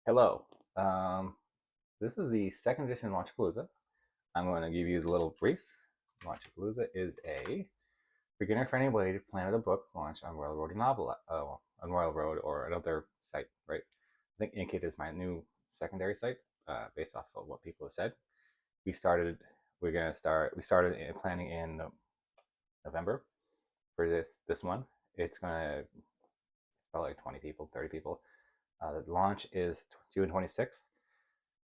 Hello. Um, this is the second edition of Launchapalooza. I'm going to give you the little brief. Launchapalooza is a beginner-friendly way to plan a book launch on Royal Road novel, on Royal Road or another site, right? I think Inkit is my new secondary site, based off of what people have said. We started. We're gonna start. We started planning in November for this one. It's gonna probably like 20 people, 30 people. The launch is June 26th.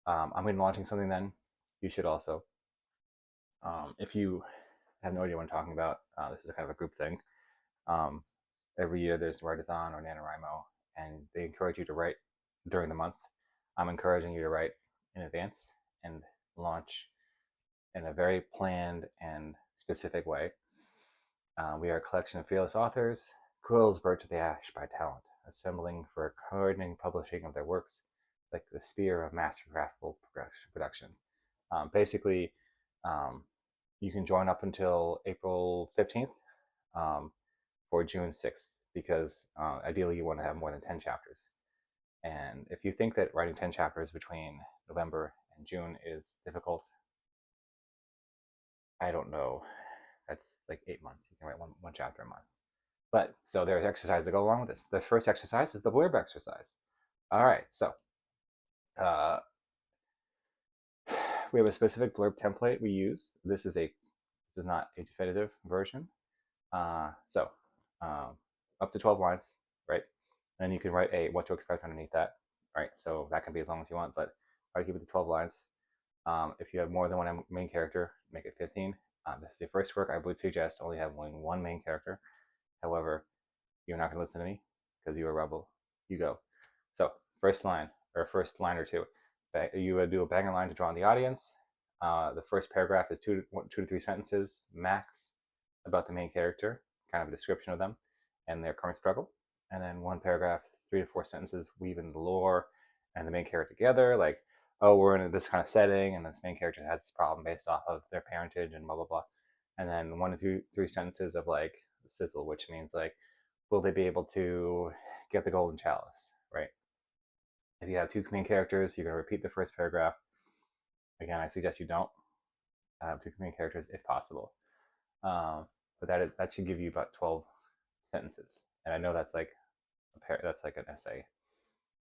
I'm going to be launching something then. You should also. If you have no idea what I'm talking about, this is a kind of a group thing. Um, every year there's Write-a-thon or NaNoWriMo, and they encourage you to write during the month. I'm encouraging you to write in advance and launch in a very planned and specific way. We are a collection of fearless authors, quills burnt to the ash by talent, assembling for coordinating publishing of their works like the sphere of mastercraftful production. Basically, um, you can join up until April 15th, um, for June 6th, because ideally you want to have more than 10 chapters. And if you think that writing 10 chapters between November and June is difficult, I don't know. That's like 8 months. You can write one chapter a month. But so there's exercises that go along with this. The first exercise is the blurb exercise. All right, so uh, we have a specific blurb template we use. This is not a definitive version. So up to 12 lines, right? And you can write a what to expect underneath that, right? So that can be as long as you want, but try to keep it to 12 lines. If you have more than one main character, make it 15. This is your first work. I would suggest only having one main character. However, you're not going to listen to me because you're a rebel. You go. So first line or first line or two. You would do a banger line to draw on the audience. The first paragraph is two to three sentences max about the main character, kind of a description of them and their current struggle. And then one paragraph, 3 to 4 sentences, weaving the lore and the main character together. Like, oh, we're in this kind of setting, and this main character has this problem based off of their parentage and blah blah blah. And then 1 to 3 sentences of like sizzle, which means like, will they be able to get the golden chalice, right? If you have two main characters, you're going to repeat the first paragraph. Again, I suggest you don't have two main characters if possible. Um, but that should give you about 12 sentences. And I know that's like an essay,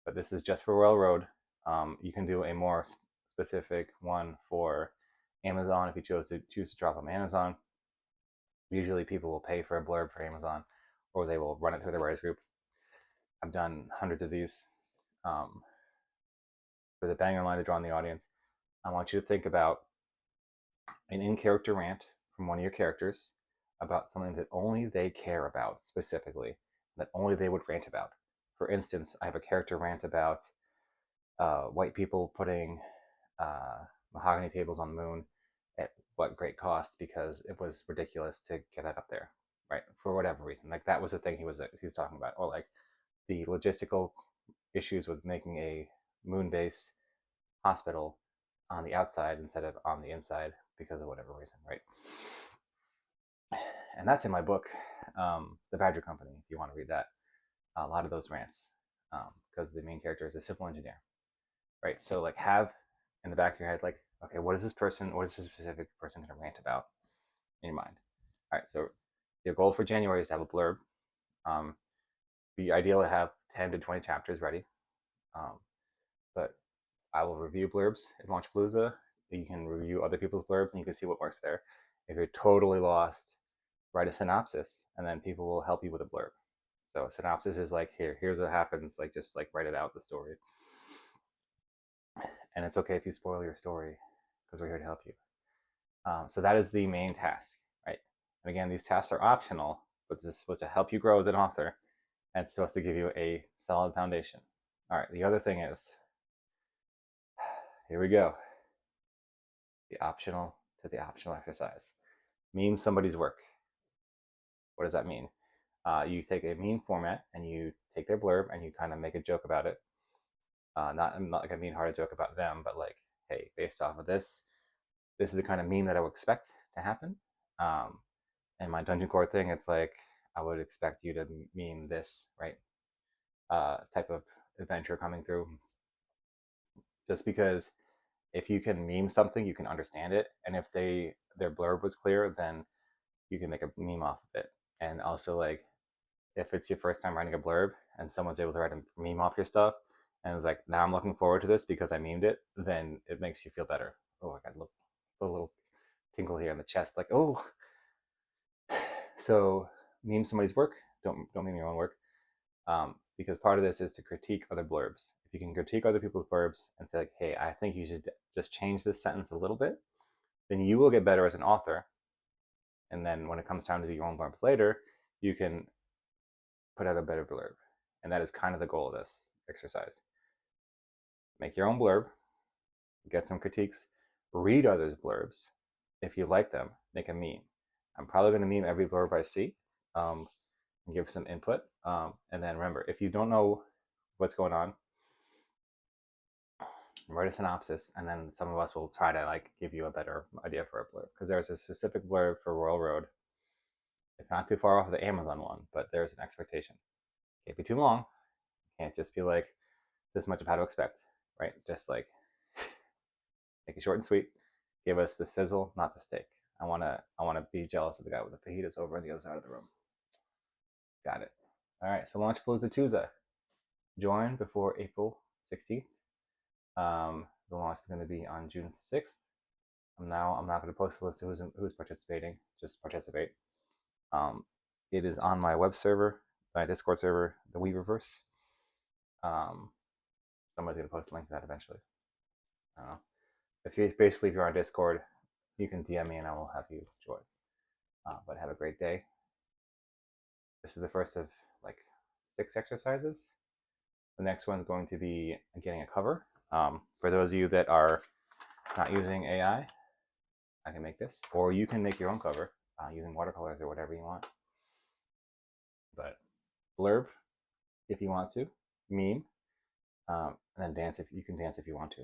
but this is just for Royal Road. You can do a more specific one for Amazon if you choose to drop on Amazon. Usually, people will pay for a blurb for Amazon, or they will run it through the writers group. I've done hundreds of these. Um, for the banger line to draw in the audience, I want you to think about an in-character rant from one of your characters about something that only they care about specifically, that only they would rant about. For instance, I have a character rant about white people putting mahogany tables on the moon at what great cost because it was ridiculous to get that up there, right? For whatever reason, like that was the thing he was talking about, or like the logistical issues with making a moon base hospital on the outside instead of on the inside because of whatever reason, right? And that's in my book, The Badger Company, if you want to read that. A lot of those rants, because the main character is a civil engineer, right? So like have in the back of your head, like, okay, what is this specific person going to rant about in your mind? All right, so your goal for January is to have a blurb. Be ideal to have 10 to 20 chapters ready. But I will review blurbs at Launchapalooza. You can review other people's blurbs and you can see what works there. If you're totally lost, write a synopsis and then people will help you with a blurb. So a synopsis is like, here's what happens, like just like write it out, the story. And it's okay if you spoil your story because we're here to help you. So that is the main task, right? And again, these tasks are optional, but this is supposed to help you grow as an author and it's supposed to give you a solid foundation. All right, the other thing is, here we go, the optional exercise. Meme somebody's work. What does that mean? You take a meme format and you take their blurb and you kind of make a joke about it. Not like a mean-hearted joke about them, but like, hey, based off of this is the kind of meme that I would expect to happen. And my dungeon core thing, it's like I would expect you to meme this, right? Type of adventure coming through. just because if you can meme something, you can understand it, and if their blurb was clear, then you can make a meme off of it. And also, like, if it's your first time writing a blurb and someone's able to write a meme off your stuff, and it's like, now I'm looking forward to this because I memed it, then it makes you feel better. Oh, I got a little tingle here in the chest, like, oh. So meme somebody's work. Don't meme your own work, because part of this is to critique other blurbs. If you can critique other people's blurbs and say, like, hey, I think you should just change this sentence a little bit, then you will get better as an author. And then when it comes time to do your own blurbs later, you can put out a better blurb. And that is kind of the goal of this exercise. Make your own blurb, get some critiques, read others' blurbs. If you like them, make a meme. I'm probably going to meme every blurb I see, and give some input. And then remember, if you don't know what's going on, write a synopsis, and then some of us will try to like give you a better idea for a blurb, because there's a specific blurb for Royal Road. It's not too far off of the Amazon one, but there's an expectation. Can't be too long. Can't just be like this much of how to expect, right? Just like make it short and sweet. Give us the sizzle, not the steak. I wanna be jealous of the guy with the fajitas over on the other side of the room. Got it. All right, so Launchapalooza Tuesday. Join before April 16th. The launch is going to be on June 6th. I'm not going to post a list of who's participating. Just participate. It is on my web server, my Discord server, the Weaververse. Somebody's going to post a link to that eventually. I don't know. If you're on Discord, you can DM me and I will have you join. But have a great day. This is the first of like 6 exercises. The next one's going to be getting a cover. For those of you that are not using AI, I can make this, or you can make your own cover using watercolors or whatever you want. But blurb, if you want to, meme, and then dance if you can dance if you want to.